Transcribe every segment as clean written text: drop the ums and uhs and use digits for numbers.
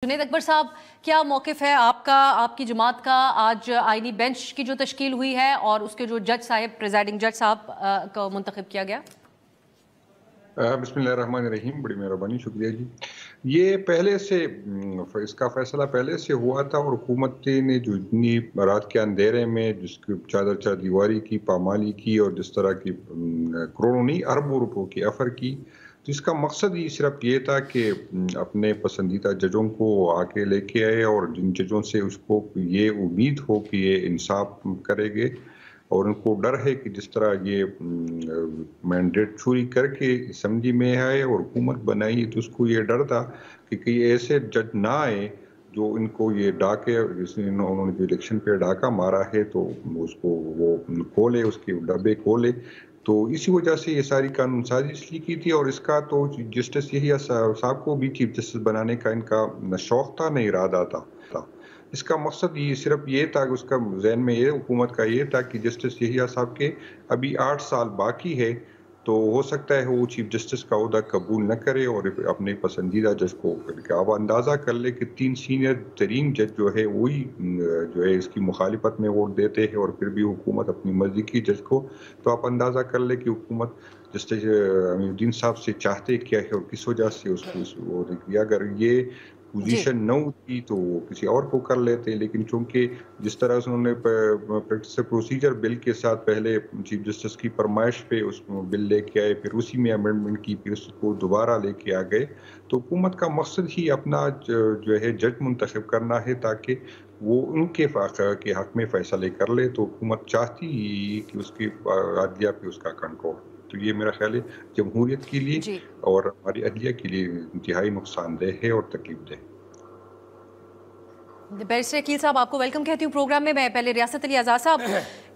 जुनैद अकबर साहब, क्या मौक़िफ़ है आपका, आपकी जमात का आज आईनी बेंच की जो तश्कील हुई है और उसके जो जज साहब, प्रेजाइडिंग जज साहब को मुंतखब किया गया? बिस्मिल्लाहिर्रहमानिर्रहीम, बड़ी मेहरबानी, शुक्रिया जी। ये पहले से इसका फ़ैसला पहले से हुआ था और हुकूमत ने जो इतनी रात के अंधेरे में जिसकी चादर चारदीवारी की, पामाली की और जिस तरह की करोड़ों नहीं अरबों रुपयों की ऑफ़र की, तो इसका मकसद ही सिर्फ़ ये था कि अपने पसंदीदा जजों को आके लेके आए और जिन जजों से उसको ये उम्मीद हो कि ये इंसाफ़ करेंगे और उनको डर है कि जिस तरह ये मैंडेट चोरी करके असेंबली में आए और हुकूमत बनाई, तो उसको ये डर था कि कहीं ऐसे जज ना आए जो इनको ये डाके उन्होंने जो इलेक्शन पे डाका मारा है तो उसको वो खोले, उसके डब्बे खोले। तो इसी वजह से ये सारी कानून साजी इसलिए की थी और इसका तो जस्टिस यहिया साहब को भी चीफ जस्टिस बनाने का इनका न शौक था न इरादा था। इसका मकसद ये सिर्फ ये था कि उसका ज़हन में ये हुकूमत का ये था कि जस्टिस यहिया साहब के अभी 8 साल बाकी है, तो हो सकता है वो चीफ जस्टिस का ओहदा कबूल न करे और अपने पसंदीदा जज को अब अंदाज़ा कर ले कि 3 सीनियर तरीन जज जो है वही जो है इसकी मुखालिफत में वोट देते हैं और फिर भी हुकूमत अपनी मर्जी की जज को, तो आप अंदाज़ा कर ले कि हुकूमत जस्टिस अमीरुद्दीन साहब से चाहते क्या है और किस वजह से उसको वो किया। अगर ये जी। पोजीशन न होती तो वो किसी और को कर लेते, लेकिन चूंकि जिस तरह से उन्होंने प्रैक्टिस प्रोसीजर बिल के साथ पहले चीफ जस्टिस की फरमाइश पे उस बिल लेके आए, फिर उसी में अमेंडमेंट की, फिर उसको दोबारा लेके आ गए, तो हुकूमत का मकसद ही अपना जो है जज मुंतखब करना है ताकि वो उनके के हक में फैसले कर ले। तो हुकूमत चाहती ही कि उसकी अदलिया पे उसका कंट्रोल, तो ये मेरा ख्याल है जमहूरियत के लिए जी। और हमारी अदलिया के लिए इंतहाई नुकसानदेह है और तकलीफदेह। बैरिस्टर अकील साहब, आपको वेलकम कहती हूँ प्रोग्राम में। मैं पहले रियासत अली आज़ाद साहब,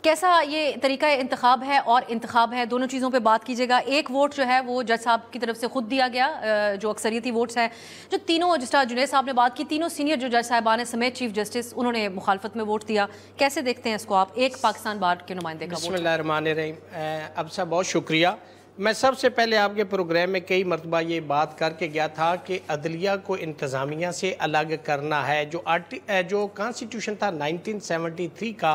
कैसा ये तरीका इंतखाब है और इंतखाब है, दोनों चीज़ों पे बात कीजिएगा। एक वोट जो है वो जज साहब की तरफ से खुद दिया गया, जो अक्सरियती वोट्स हैं, जो तीनों, जिस तरह जुनैद साहब ने बात की, तीनों सीनियर जो जज साहबान समेत चीफ जस्टिस, उन्होंने मुखालफत में वोट दिया। कैसे देखते हैं इसको आप, एक पाकिस्तान बार के नुमाइंदे का वोट? बिस्मिल्लाहिर्रहमानिर्रहीम। अब साहब बहुत शुक्रिया। मैं सबसे पहले आपके प्रोग्राम में कई मरतबा ये बात करके गया था कि अदलिया को इंतज़ामिया से अलग करना है। जो कॉन्स्टिट्यूशन था 1973 का,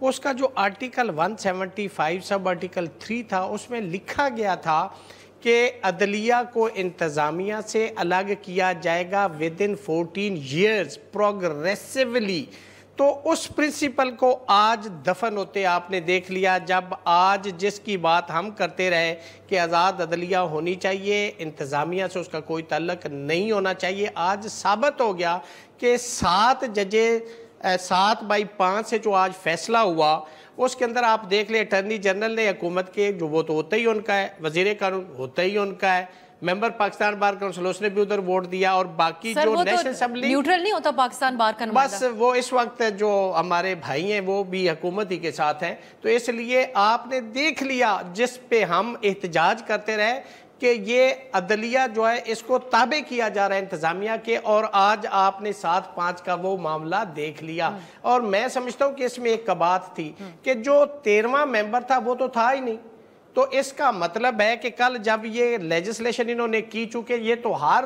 उसका जो आर्टिकल 175 सब आर्टिकल 3 था, उसमें लिखा गया था कि अदलिया को इंतज़ामिया से अलग किया जाएगा विद इन 14 ईयर्स प्रोग्रेसिवली। तो उस प्रिंसिपल को आज दफन होते आपने देख लिया, जब आज जिसकी बात हम करते रहे कि आज़ाद अदलिया होनी चाहिए, इंतज़ामिया से उसका कोई ताल्लुक नहीं होना चाहिए, आज साबित हो गया कि 7 जजे 7/5 से जो आज फैसला हुआ उसके अंदर आप देख ले, अटर्नी जनरल ने हुकूमत के जो वो तो होता ही उनका है, वज़ीर कानून होता ही उनका है, मेंबर पाकिस्तान बार काउंसिल उसने भी उधर वोट दिया, और बाकी जो नेशनल असेंबली न्यूट्रल नहीं होता पाकिस्तान बार का नुमाइंदा, बस वो इस वक्त जो हमारे भाई हैं वो भी हुकूमत ही के साथ हैं। तो इसलिए आपने देख लिया जिस पे हम एहतजाज करते रहे कि ये अदलिया जो है इसको ताबे किया जा रहा है इंतज़ामिया के, और आज आपने 7/5 का वो मामला देख लिया। और मैं समझता हूँ कि इसमें एक कबात थी कि जो 13वां मेंबर था वो तो था ही नहीं। तो इसका मतलब है कि कल जब ये लेजिस्लेशन इन्होंने की, चूंकि ये तो हर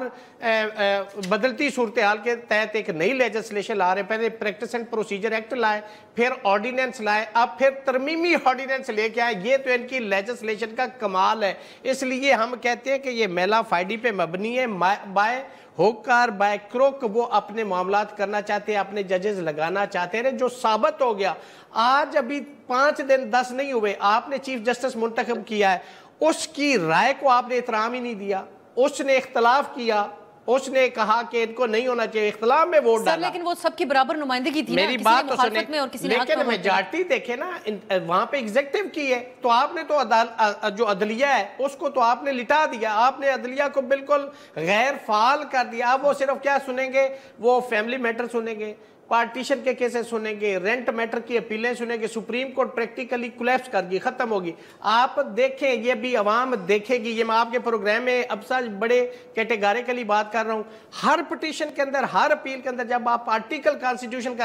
बदलती सूरत हाल के तहत एक नई लेजिस्लेशन ला रहे, पहले प्रैक्टिस एंड प्रोसीजर एक्ट लाए, फिर ऑर्डिनेंस लाए, अब फिर तरमीमी ऑर्डिनेंस लेके आए। ये तो इनकी लेजिस्लेशन का कमाल है। इसलिए हम कहते हैं कि ये मेला फाइडी पे मबनी है, बाय होकर बाय क्रोक वो अपने मामलात करना चाहते हैं, अपने जजेस लगाना चाहते हैं, जो साबित हो गया। आज अभी 5 दिन 10 नहीं हुए आपने चीफ जस्टिस मुंतखब किया है, उसकी राय को आपने एहतराम ही नहीं दिया, उसने इख्तलाफ किया, उसने कहा कि इनको नहीं होना चाहिए, इख्तलाफ में वोट डाला। लेकिन वो सबकी बराबर नुमाइंदगी थी, मेरी बात तो सुनिए, लेकिन में मेजॉरिटी देखे ना वहां पे एग्जीक्यूटिव की है, तो आपने तो जो अदलिया है उसको तो आपने लिटा दिया, आपने अदलिया को बिल्कुल गैर फाल कर दिया। अब वो सिर्फ क्या सुनेंगे, वो फैमिली मैटर सुनेंगे, पार्टीशन के केसेस सुनेंगे, रेंट मैटर की अपीलें सुनेंगे, सुप्रीम कोर्ट प्रैक्टिकली कोलैप्स कर गई, खत्म होगी। आप देखें, ये भी आवाम देखेगी, ये मैं आपके प्रोग्राम में अब सच बड़े कैटेगोरिकली बात कर रहा हूं। हर पिटीशन के अंदर, हर अपील के अंदर जब आप आर्टिकल कॉन्स्टिट्यूशन का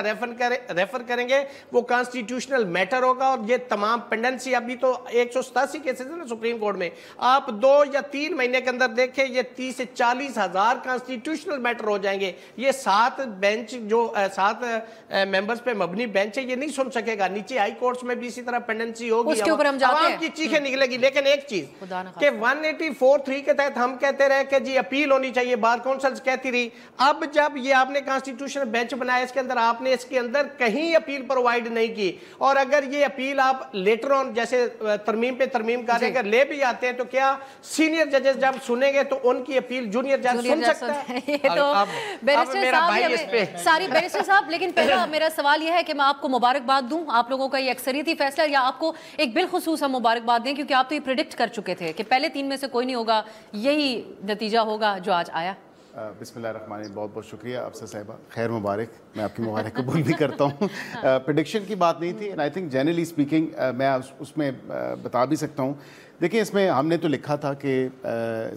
रेफर करेंगे वो कॉन्स्टिट्यूशनल मैटर होगा। और ये तमाम पेंडेंसी, अभी तो 187 केसेस है ना सुप्रीम कोर्ट में, आप 2 या 3 महीने के अंदर देखें ये 30 से 40 हजार कॉन्स्टिट्यूशनल मैटर हो जाएंगे। ये 7 बेंच जो 7 मेंबर्स पे मबनी बेंच है, ये नहीं सुन सकेगा। नीचे हाई कोर्ट्स में भी इसी तरह पेंडेंसी होगी, उसके ऊपर हम जाते हैं, की चीखें निकलेगी। लेकिन एक चीज कि 184(3) के तहत हम कहते रहे कि जी अपील होनी चाहिए, बार काउंसिल कहती रही। अब जब ये आपने कॉन्स्टिट्यूशनल बेंच बनाया, इसके अंदर आपने इसके अंदर कहीं अपील प्रोवाइड नहीं की। और अगर ये अपील आप लेटर ऑन जैसे तरमीम पे तरमीम कर अगर ले भी आते हैं तो क्या सीनियर जजेस जब सुनेंगे तो उनकी अपील जूनियर जज सुन सकता है? ये तो बैरिस्टर साहब, सारी बैरिस्टर साहब, लेकिन पहला मेरा सवाल यह है कि मैं आपको मुबारकबाद दूं, आप लोगों का ये अक्सरियती फैसला, या आपको एक बिलखुसूस हम मुबारकबाद दें क्योंकि आप तो ये प्रेडिक्ट कर चुके थे कि पहले 3 में से कोई नहीं होगा, यही नतीजा होगा जो आज आया। बिस्मिल्लाहिर्रहमानिर्रहीम, बहुत बहुत शुक्रिया अफसर साहिबा, खैर मुबारक। मैं आपकी मुबारक कबूल भी करता हूँ। प्रेडिक्शन की बात नहीं थी, and I think generally speaking मैं उसमें बता भी सकता हूँ। देखिए, इसमें हमने तो लिखा था कि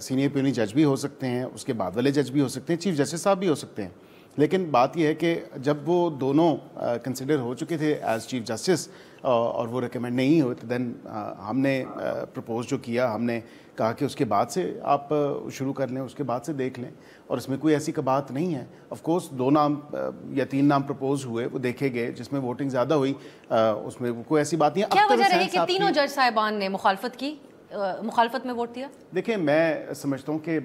सीनियर प्यूनी जज भी हो सकते हैं, उसके बाद वाले जज भी हो सकते हैं, चीफ जस्टिस साहब भी हो सकते हैं। लेकिन बात यह है कि जब वो दोनों कंसिडर हो चुके थे एज चीफ जस्टिस और वो रिकमेंड नहीं हुए, तो देन हमने प्रपोज जो किया, हमने कहा कि उसके बाद से आप शुरू कर लें, उसके बाद से देख लें, और इसमें कोई ऐसी बात नहीं है। ऑफ कोर्स 2 नाम या 3 नाम प्रपोज हुए, वो देखे गए, जिसमें वोटिंग ज़्यादा हुई, उसमें कोई ऐसी बात नहीं है। क्या वजह रही कि तीनों जज साहिबान ने मुखालफत की, मुखालफत में वोट दिया? देखिए, मैं समझता हूँ कि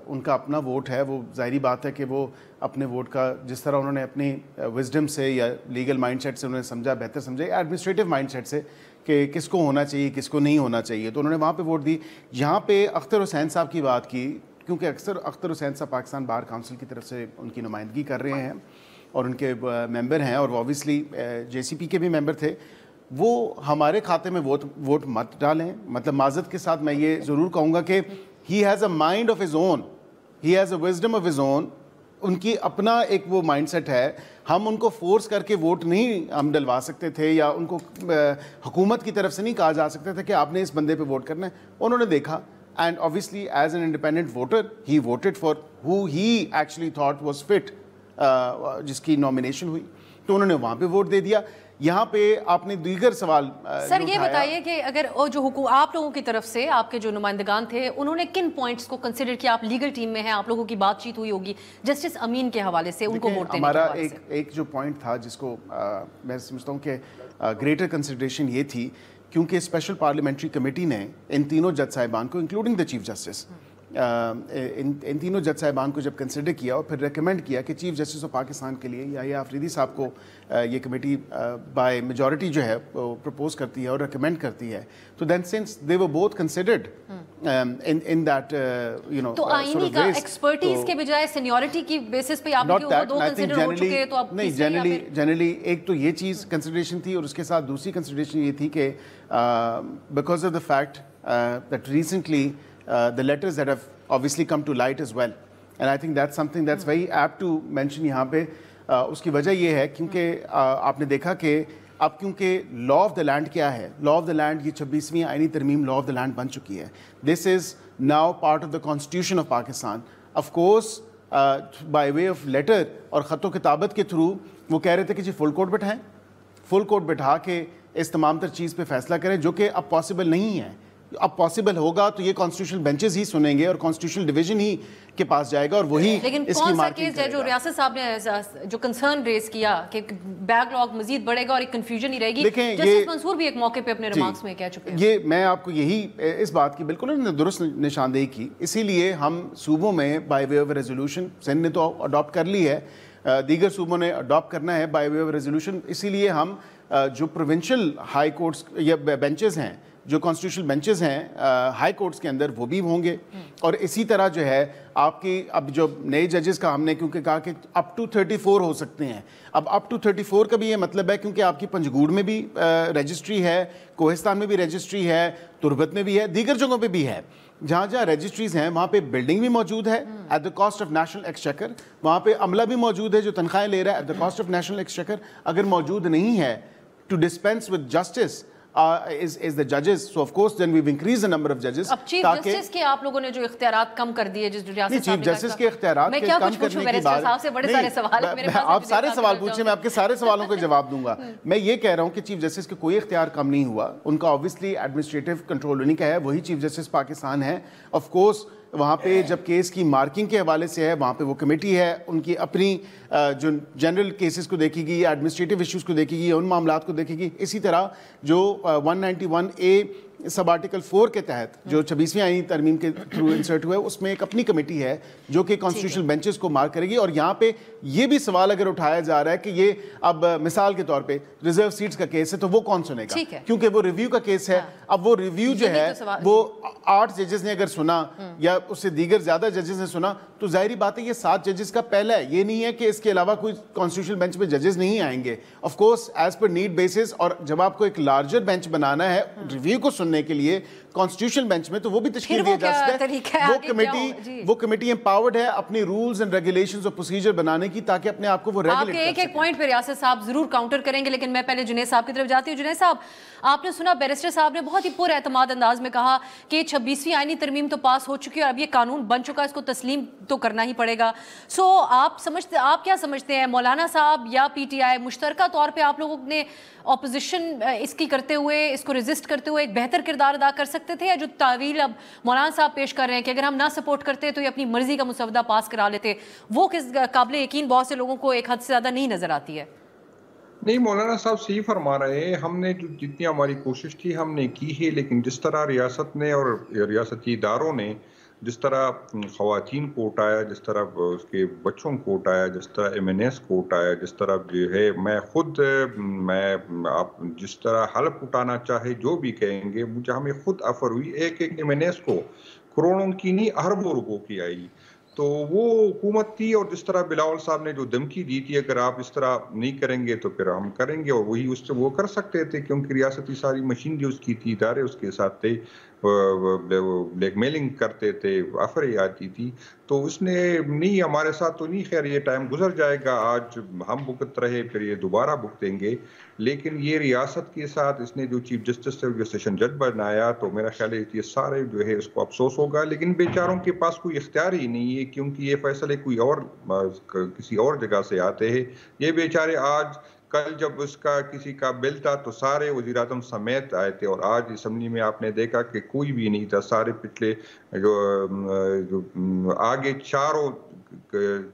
उनका अपना वोट है, वो ज़ाहिरी बात है कि वो अपने वोट का जिस तरह उन्होंने अपनी विजडम से या लीगल माइंडसेट से उन्होंने समझा, बेहतर समझा, या एडमिनिस्ट्रेटिव माइंडसेट से कि किसको होना चाहिए, किसको नहीं होना चाहिए, तो उन्होंने वहाँ पे वोट दी। यहाँ पे अख्तर हुसैन साहब की बात की, क्योंकि अक्सर अख्तर हुसैन साहब पाकिस्तान बार काउंसिल की तरफ से उनकी नुमाइंदगी कर रहे हैं और उनके मेंबर हैं, और वो ऑब्वियसली JCP के भी मेंबर थे। वो हमारे खाते में वोट मत डालें। मतलब माजरत के साथ मैं ये ज़रूर कहूँगा कि he has a mind of his own, he has a wisdom of his own. उनकी अपना एक वो माइंडसेट है, हम उनको फोर्स करके वोट नहीं हम डलवा सकते थे, या उनको हुकूमत की तरफ से नहीं कहा जा सकता था कि आपने इस बंदे पे वोट करना है। उन्होंने देखा, and obviously as an independent voter he voted for who he actually thought was fit, जिसकी नॉमिनेशन हुई, तो उन्होंने वहाँ पे वोट दे दिया। यहाँ पे आपने दीगर सवाल सर ये बताइए कि अगर जो आप लोगों की तरफ से आपके जो नुमाइंदगान थे, उन्होंने किन पॉइंट्स को कंसिडर किया? आप लीगल टीम में हैं, आप लोगों की बातचीत हुई होगी जस्टिस अमीन के हवाले से, उनको वोट देने हमारा एक जो पॉइंट था जिसको मैं समझता हूँ कि ग्रेटर कंसिडरेशन ये थी, क्योंकि स्पेशल पार्लियामेंट्री कमेटी ने इन तीनों जज साहिबान को, इंक्लूडिंग द चीफ जस्टिस, इन तीनों जज साहिबान को जब कंसिडर किया और फिर रेकमेंड किया कि चीफ जस्टिस ऑफ पाकिस्तान के लिए या अफरीदी साहब को ये कमेटी बाय मेजॉरिटी जो है प्रपोज करती है और रेकमेंड करती है, तो then since they were both considered in that you know, तो आईनी का एक्सपर्टीज के बजाय सीनियरिटी की बेसिस पे आप लोग दो कंसीडर हो चुके हैं, तो आप नहीं, जनरली एक तो ये चीज़ कंसिडरेशन थी, और उसके साथ दूसरी कंसिडरेशन ये थी कि because of the fact that recently the letters that have obviously come to light as well, and I think that's something that's very apt to mention यहाँ पे। उसकी वजह ये है क्योंकि आपने देखा कि अब क्योंकि लॉ ऑफ द लैंड क्या है, लॉ ऑफ द लैंड ये 26वीं आईनी तरमीम लॉ ऑफ द लैंड बन चुकी है। This is now part of the constitution of Pakistan. Of course by way of letter और ख़त किताबत के थ्रू वो कह रहे थे कि जी फुल कोर्ट बैठाएं, फुल कोर्ट बैठा के इस तमाम तर चीज़ पे फैसला करें, जो कि अब पॉसिबल नहीं है। अब पॉसिबल होगा तो ये कॉन्स्टिट्यूशनल बेंचेस ही सुनेंगे और कॉन्स्टिट्यूशनल डिवीजन ही के पास जाएगा, और वही लेकिन कौन सा केस है जो रियासत साहब ने जो कंसर्न रेज किया कि बैकलॉग मजीद बढ़ेगा और एक कंफ्यूजन ही रहेगी? जस्टिस मंसूर भी एक मौके पे अपने रिमार्क्स में कह चुके हैं। ये मैं आपको यही इस बात की बिल्कुल दुरुस्त निशानदेही की, इसीलिए हम सूबों में by way of resolution, Sindh ने तो अडॉप्ट कर ली है, दीगर सूबों ने अडॉप्ट करना है बाय वे ऑफ रेजोल्यूशन, इसीलिए हम जो प्रोविंशियल हाई कोर्ट्स या बेंचेस हैं جو کانسٹیٹیوشنل بینچز ہیں ہائی کورٹس کے اندر وہ بھی ہوں گے. اور اسی طرح جو ہے آپ کی اب جو نئے ججز کا ہم نے کیونکہ کہا کہ اپ ٹو 34 ہو سکتے ہیں, اب اپ ٹو 34 کا بھی یہ مطلب ہے کیونکہ آپ کی پنجگور میں بھی رجسٹری ہے, کوہستان میں بھی رجسٹری ہے, تربت میں بھی ہے, دیگر جگہوں پہ بھی ہے. جہاں جہاں رجسٹریز ہیں وہاں پہ بلڈنگ بھی موجود ہے at the cost of national exchequer, وہاں پہ عملہ بھی موجود ہے جو تنخواہیں لے رہا ہے at the cost of national exchequer. اگر موجود نہیں ہے to dispense with justice is the judges, so of course then we've increased the number of judges. اب چیف جسٹس کے آپ لوگوں نے جو اختیارات کم کر دیے, جس ریاست چیف جسٹس کے اختیارات میں کیا کچھ پوچھوں بیرسٹر صاحب سے, بڑے سارے سوال ہیں میرے پاس. آپ سارے سوال پوچھیں, میں آپ کے سارے سوالوں کا جواب دوں گا. میں یہ کہہ رہا ہوں کہ چیف جسٹس کے کوئی اختیار کم نہیں ہوا, ان کا obviously ایڈمنسٹریٹو کنٹرول انہیں کا ہے, وہی چیف جسٹس پاکستان ہے. آف کورس وہاں پہ جب کیس کی مارکنگ کے حوالے سے ہے وہاں پہ وہ کمیٹی ہے, ان کی اپنی جو جنرل کیسز کو دیکھے گی, ایڈمنسٹریٹو ایشوز کو دیکھے گی, ان معاملات کو دیکھے گی. اسی طرح جو 191A سب آرٹیکل 4 کے تحت جو 26ویں آئینی ترمیم کے تھرو انسرٹ ہوئے, اس میں ایک اپنی کمیٹی ہے جو کہ کانسٹیٹیوشنل بینچز کو مارک کرے گی. اور یہاں پہ یہ بھی سوال اگر اٹھایا جا رہا ہے کہ یہ اب مثال کے طور پہ ریزرو سیٹس کا کیس ہے تو وہ کون سنے گا, کیونکہ وہ ریویو کا کیس ہے. اب وہ ریویو جو ہے وہ 8 ججز نے اگر سنا یا اس سے دیگر زیادہ ججز نے سنا تو ظاہری بات ہے یہ 7 ججز کا پہلا ہے. یہ نہیں ہے کہ اس کے علاوہ کوئی کانسٹیٹیوشنل بینچ میں ججز نہیں آئیں گے. Of course as per need basis, اور جب آپ کو ایک لارجر بینچ بنانا ہے ریویو کو سننے کے لیے کانسٹیٹیوشنل بینچ میں, تو وہ بھی تشکیل دیا جا سکتا ہے. وہ کمیٹی امپاورڈ ہے اپنی رولز اینڈ ریگولیشنز اور پروسیجر بنانے کی, تاکہ اپنے آپ کو وہ ریگولیٹ کر سکے. آپ کے ایک پوائنٹ پہ ریاست صاحب ضرور کاؤنٹر کریں گے, لیکن میں پہلے جنید صاحب کی طرف جاتی ہوں. جنید صاحب, آپ نے سنا بیرسٹر صاحب نے بہت ہی پر اعتماد انداز میں کہا کہ 26ویں آئینی ترمیم تو پاس ہو چکی ہے اور اب یہ قانون بن چکا ہے, اس کو تسلیم تو کرنا ہی پڑے گا. سو آپ کیا سمجھتے ہیں, مولانا صاحب یا پی ٹی آئی مشترکہ طور پہ آپ لوگوں نے اپوزیشن اس کی کرتے ہوئے, اس کو ریزسٹ کرتے ہوئے ایک بہتر کردار ادا کر سکتے تھے, یا جو تعویل اب مولانا صاحب پیش کر رہے ہیں کہ اگر ہم نہ سپورٹ کرتے تو یہ اپنی مرضی کا مسودہ پاس کرا لیتے, وہ کس قابل یقین بہت سے لوگوں کو ایک حد سے زیادہ نہیں نظر آتی ہے؟ نہیں, مولانا صاحب صحیح فرما رہے ہیں. ہم نے جتنی ہماری کوشش تھی ہم نے کی ہے, لیکن جس طرح ریاست نے اور ریاستی اداروں نے جس طرح خواتین کو اٹھایا, جس طرح اس کے بچوں کو اٹھایا, جس طرح MNS کو اٹھایا, جس طرح جو ہے میں آپ جس طرح حلف اٹھانا چاہے جو بھی کہیں گے, مجھے ہمیں خود افر ہوئی ایک MNS کو کروڑوں کی نہیں اربوں روپوں کی آئی. تو وہ حکومت تھی, اور جس طرح بلاول صاحب نے جو دھمکی دی تھی اگر آپ اس طرح نہیں کریں گے تو پھر ہم کریں گے, اور وہی اس سے وہ کر سکتے تھے کیونکہ ریاستی ساری مشینری اس کی تھی, ادارے اس کے ساتھ تھے, بلیک میلنگ کرتے تھے, آفریں آتی تھی. تو اس نے نہیں, ہمارے ساتھ تو نہیں, خیر یہ ٹائم گزر جائے گا, آج ہم بھگت رہے پھر یہ دوبارہ بھگتیں گے. لیکن یہ ریاست کے ساتھ اس نے جو چیف جسٹس سے جو سیشن جج بنایا, تو میرا خیال ہے یہ سارے جو ہے اس کو افسوس ہوگا. لیکن بیچاروں کے پاس کوئی اختیار ہی نہیں ہے, کیونکہ یہ فیصلے کوئی اور کسی اور جگہ سے آتے ہیں. یہ بیچارے آج کل جب اس کا کسی کا بل تھا تو سارے وزیر اعظم سمیت آئے تھے, اور آج اسمبلی میں آپ نے دیکھا کہ کوئی بھی نہیں تھا, سارے پچھلے جو آگے چاروں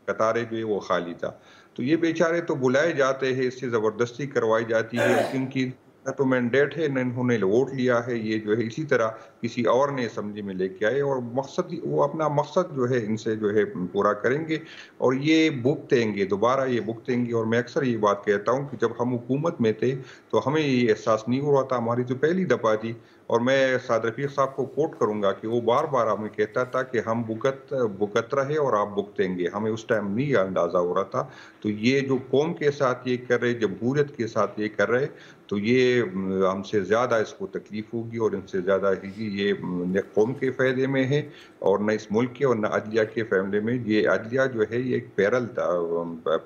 قطاریں جو ہے وہ خالی تھا. تو یہ بیچارے تو بلائے جاتے ہیں, اس سے زبردستی کروائی جاتی ہے, کیونکہ تو مینڈیٹ ہے, انہوں نے ووٹ لیا ہے, یہ جو ہے اسی طرح کسی اور نے اسمبلی میں لے کے آئے, اور مقصد وہ اپنا مقصد جو ہے ان سے جو ہے پورا کریں گے, اور یہ بھگتیں گے, دوبارہ یہ بھگتیں گے. اور میں اکثر یہ بات کہتا ہوں کہ جب ہم حکومت میں تھے تو ہمیں یہ احساس نہیں ہو رہا تھا, ہماری جو پہلی دفعہ تھی, اور میں سعد رفیق صاحب کو کوٹ کروں گا کہ وہ بار بار ہمیں کہتا تھا کہ ہم بھگت رہے اور آپ بھگتیں گے, ہمیں اس ٹائم نہیں اندازہ ہو رہا تھا. تو یہ جو قوم کے ساتھ یہ کر رہے, جمہوریت کے ساتھ یہ کر رہے, تو یہ ہم سے زیادہ اس کو تکلیف ہوگی, اور ان سے زیادہ یہ نہ قوم کے فائدے میں ہے اور نہ اس ملک کے اور نہ عدلیہ کے فیملے میں. یہ عدلیہ جو ہے یہ ایک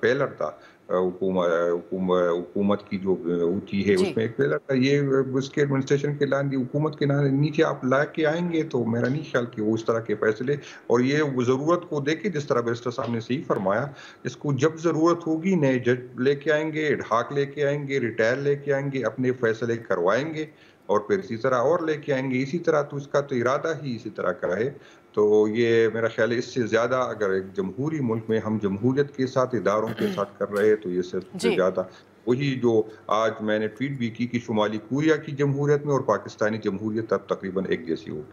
پیلر تھا حکومت کی جو اونچی ہے, اس میں ایک پیلر تھا. یہ اس کے ایڈمنسٹریشن کے حکومت کے نیچے آپ لا کے آئیں گے تو میرا نہیں خیال کہ وہ اس طرح کے فیصلے, اور یہ ضرورت کو دیکھیں جس طرح بیرسٹر صاحب نے صحیح فرمایا, اس کو جب ضرورت ہوگی نئے جج لے کے آئیں گے, اڈھاک لے کے آئیں گے, ریٹائر لے کے آئیں گے, اپنے فیصلے کروائیں گے, اور پھر اسی طرح اور لے کے آئیں گے. اسی طرح تو اس کا تو ارادہ ہی اسی طرح کا ہے. تو یہ میرا خیال ہے اس سے زیادہ اگر ایک جمہوری ملک میں ہم جمہوریت کے ساتھ اداروں کے ساتھ کر رہے ہیں تو یہ سب سے زیادہ وہی جو آج میں نے ٹویٹ بھی کی کہ شمالی کوریا کی جمہوریت میں اور پاکستانی جمہوریت اب تقریباً ایک جیسی ہوگی.